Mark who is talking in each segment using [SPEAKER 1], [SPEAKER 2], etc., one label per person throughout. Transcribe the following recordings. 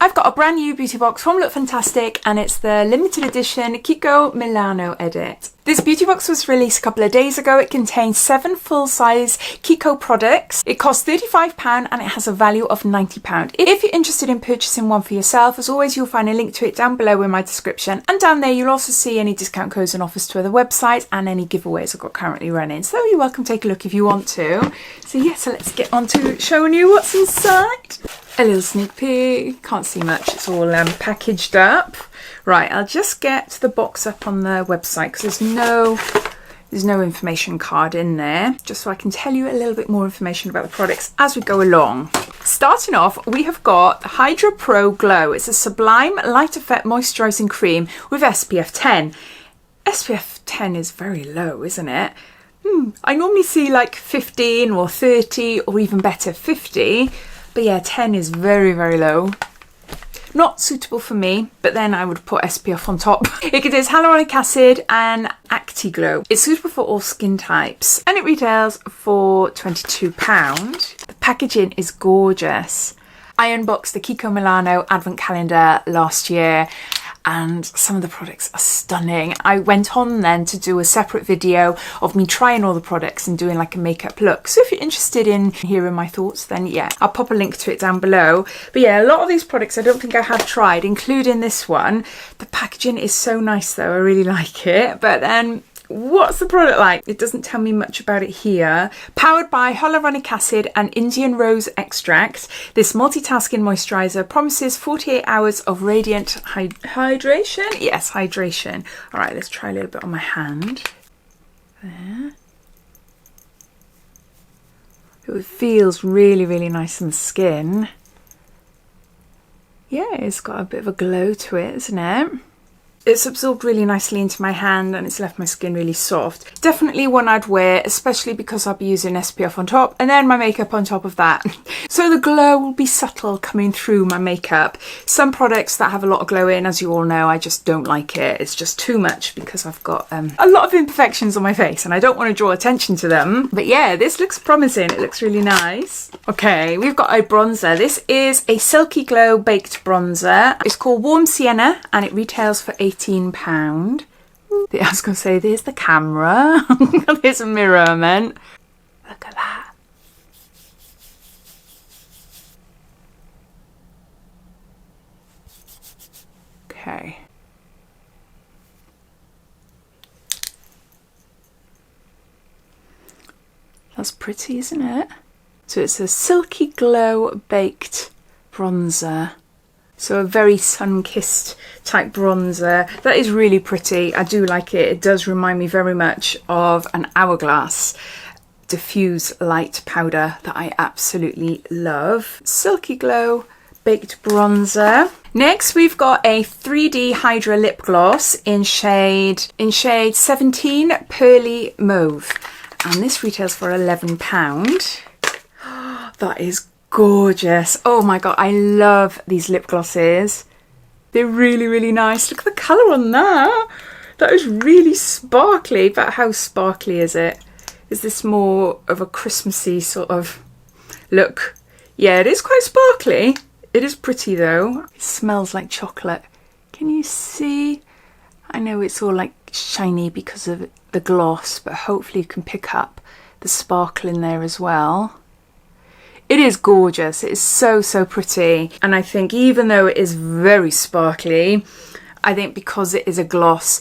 [SPEAKER 1] I've got a brand new beauty box from Look Fantastic and it's the limited edition KIKO Milano edit. This beauty box was released a couple of days ago. It contains 7 full-size KIKO products. It costs £35 and it has a value of £90. If you're interested in purchasing one for yourself, as always, you'll find a link to it down below in my description. And down there, you'll also see any discount codes and offers to other websites and any giveaways I've got currently running. So you're welcome to take a look if you want to. So yeah, so let's get on to showing you what's inside. A little sneak peek. Can't see much. It's all packaged up. Right, I'll just get the box up on the website because there's no information card in there, just so I can tell you a little bit more information about the products as we go along. Starting off, we have got Hydra Pro Glow. It's a Sublime Light Effect Moisturising Cream with SPF 10. SPF 10 is very low, isn't it? I normally see like 15 or 30 or even better 50, but yeah, 10 is very, very low. Not suitable for me, but then I would put SPF on top. It contains hyaluronic acid and Acti-Glow. It's suitable for all skin types and it retails for £22. The packaging is gorgeous. I unboxed the KIKO Milano advent calendar last year and some of the products are stunning. I went on then to do a separate video of me trying all the products and doing like a makeup look. So if you're interested in hearing my thoughts, then yeah, I'll pop a link to it down below. But yeah, a lot of these products I don't think I have tried, including this one. The packaging is so nice though, I really like it. But then, what's the product like? It doesn't tell me much about it here. Powered by hyaluronic acid and Indian rose extract, this multitasking moisturiser promises 48 hours of radiant hydration. Yes, hydration. All right, let's try a little bit on my hand. There. It feels really, really nice on the skin. Yeah, it's got a bit of a glow to it, isn't it? It's absorbed really nicely into my hand and it's left my skin really soft. Definitely one I'd wear, especially because I'll be using SPF on top and then my makeup on top of that. So the glow will be subtle coming through my makeup. Some products that have a lot of glow in, as you all know, I just don't like it. It's just too much because I've got a lot of imperfections on my face and I don't want to draw attention to them. But yeah, this looks promising. It looks really nice. Okay, we've got a bronzer. This is a Silky Glow Baked Bronzer. It's called Warm Sienna and it retails for £18. I was going to say, there's the camera. There's a mirror, I meant. Look at that. Okay. That's pretty, isn't it? So it's a Silky Glow Baked Bronzer. So a very sun-kissed type bronzer. That is really pretty. I do like it. It does remind me very much of an Hourglass diffuse light powder that I absolutely love. Silky Glow Baked Bronzer. Next, we've got a 3D Hydra Lipgloss in shade 17 Pearly Mauve. And this retails for £11. That is gorgeous. Oh my god, I love these lip glosses. They're really, really nice. Look at the colour on that. That is really sparkly. But how sparkly is it? Is this more of a Christmassy sort of look? Yeah, it is quite sparkly. It is pretty though. It smells like chocolate. Can you see? I know it's all like shiny because of the gloss, but hopefully you can pick up the sparkle in there as well. It is gorgeous. It is so, so pretty. And I think even though it is very sparkly, I think because it is a gloss,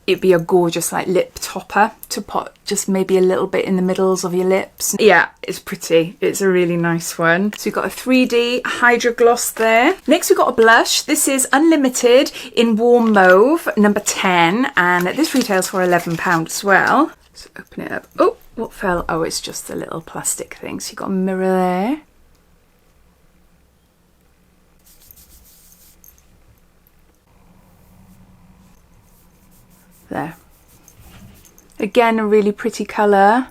[SPEAKER 1] it'd be a gorgeous like lip topper to put just maybe a little bit in the middles of your lips. Yeah, it's pretty. It's a really nice one. So we've got a 3D Hydra Gloss there. Next we've got a blush. This is Unlimited in Warm Mauve, number 10. And this retails for £11 as well. So open it up. Oh, what fell? Oh, it's just a little plastic thing. So you've got a mirror there. There. Again, a really pretty colour.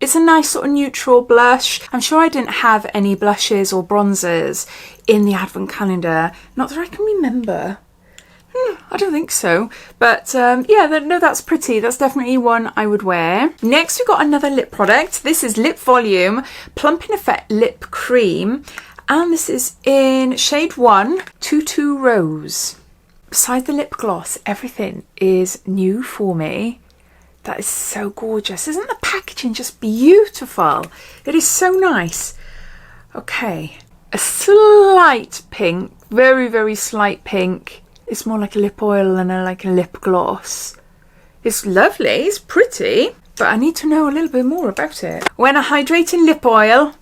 [SPEAKER 1] It's a nice sort of neutral blush. I'm sure I didn't have any blushes or bronzers in the advent calendar. Not that I can remember. I don't think so. But yeah, no, that's pretty. That's definitely one I would wear. Next, we've got another lip product. This is Lip Volume Plumping Effect Lip Cream. And this is in shade 1, Tutu Rose. Beside the lip gloss, everything is new for me. That is so gorgeous. Isn't the packaging just beautiful? It is so nice. Okay, a slight pink, very, very slight pink. It's more like a lip oil than like a lip gloss. It's lovely, it's pretty, but I need to know a little bit more about it. When a hydrating lip oil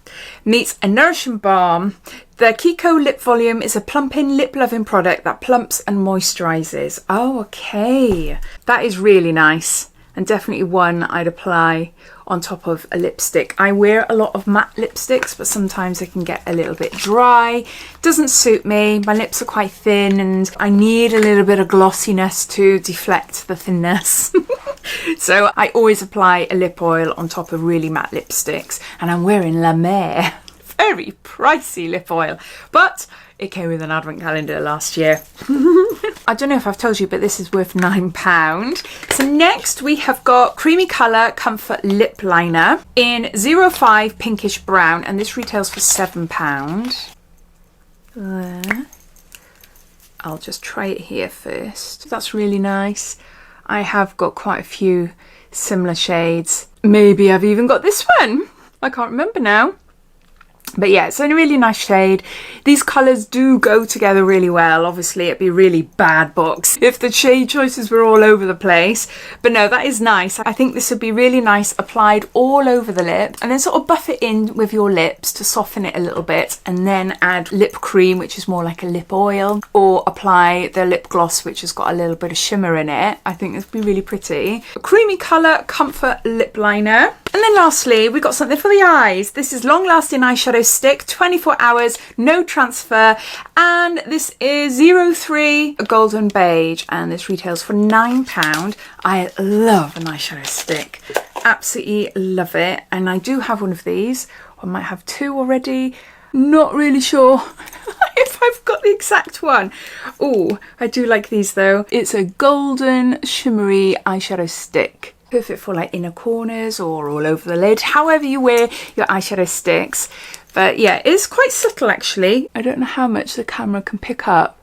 [SPEAKER 1] meets a nourishing balm, the KIKO Lip Volume is a plumping, lip-loving product that plumps and moisturises. Oh, okay. That is really nice. And definitely one I'd apply on top of a lipstick. I wear a lot of matte lipsticks, but sometimes they can get a little bit dry. Doesn't suit me. My lips are quite thin and I need a little bit of glossiness to deflect the thinness. So I always apply a lip oil on top of really matte lipsticks. And I'm wearing La Mer. Very pricey lip oil, but it came with an advent calendar last year. I don't know if I've told you, but this is worth £9. So next we have got Creamy Colour Comfort Lip Liner in 05 Pinkish Brown, and this retails for £7. I'll just try it here first. That's really nice. I have got quite a few similar shades. Maybe I've even got this one. I can't remember now. But yeah, it's a really nice shade. These colours do go together really well. Obviously, it'd be a really bad box if the shade choices were all over the place. But no, that is nice. I think this would be really nice applied all over the lip and then sort of buff it in with your lips to soften it a little bit, and then add lip cream, which is more like a lip oil, or apply the lip gloss, which has got a little bit of shimmer in it. I think this would be really pretty. A Creamy Colour Comfort Lip Liner. And then lastly, we got something for the eyes. This is Long Lasting Eyeshadow Stick, 24 hours, no transfer. And this is 03 Golden Beige, and this retails for £9. I love an eyeshadow stick. Absolutely love it. And I do have one of these. I might have two already. Not really sure if I've got the exact one. Oh, I do like these though. It's a golden shimmery eyeshadow stick. Perfect for like inner corners or all over the lid, however you wear your eyeshadow sticks. But yeah, it's quite subtle actually. I don't know how much the camera can pick up,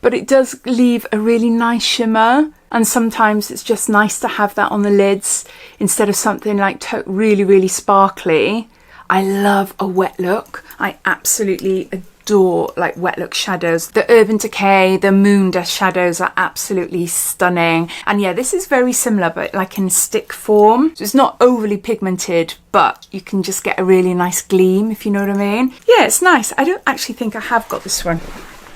[SPEAKER 1] but it does leave a really nice shimmer. And sometimes it's just nice to have that on the lids instead of something like really, really sparkly. I love a wet look. I absolutely adore like wet look shadows. The Urban Decay, the Moon Dust shadows are absolutely stunning. And yeah, this is very similar, but like in stick form. So it's not overly pigmented, but you can just get a really nice gleam, if you know what I mean. Yeah, it's nice. I don't actually think I have got this one.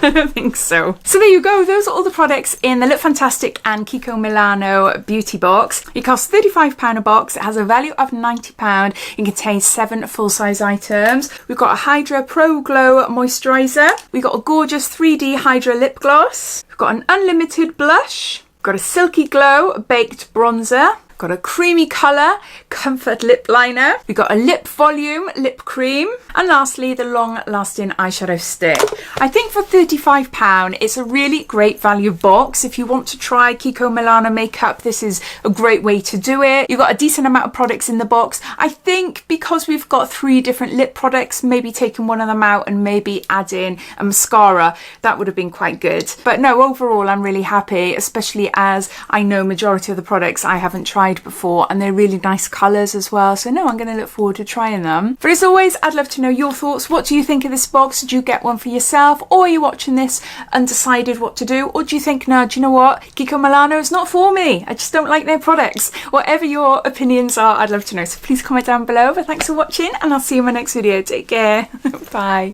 [SPEAKER 1] I don't think so. So there you go. Those are all the products in the Look Fantastic and KIKO Milano beauty box. It costs £35 a box. It has a value of £90. It contains 7 full-size items. We've got a Hydra Pro Glow Moisturiser. We've got a gorgeous 3D Hydra Lip Gloss. We've got an unlimited blush. We've got a Silky Glow Baked Bronzer. Got a Creamy Colour Comfort Lip Liner. We got a Lip Volume Lip Cream. And lastly, the Long Lasting Eyeshadow Stick. I think for £35, it's a really great value box. If you want to try KIKO Milano makeup, this is a great way to do it. You've got a decent amount of products in the box. I think because we've got 3 different lip products, maybe taking one of them out and maybe adding a mascara, that would have been quite good. But no, overall, I'm really happy, especially as I know majority of the products I haven't tried before, and they're really nice colours as well. So no, I'm going to look forward to trying them. But as always, I'd love to know your thoughts. What do you think of this box? Did you get one for yourself, or are you watching this and decided what to do? Or do you think, no, do you know what? KIKO Milano is not for me. I just don't like their products. Whatever your opinions are, I'd love to know. So please comment down below. But thanks for watching, and I'll see you in my next video. Take care. Bye.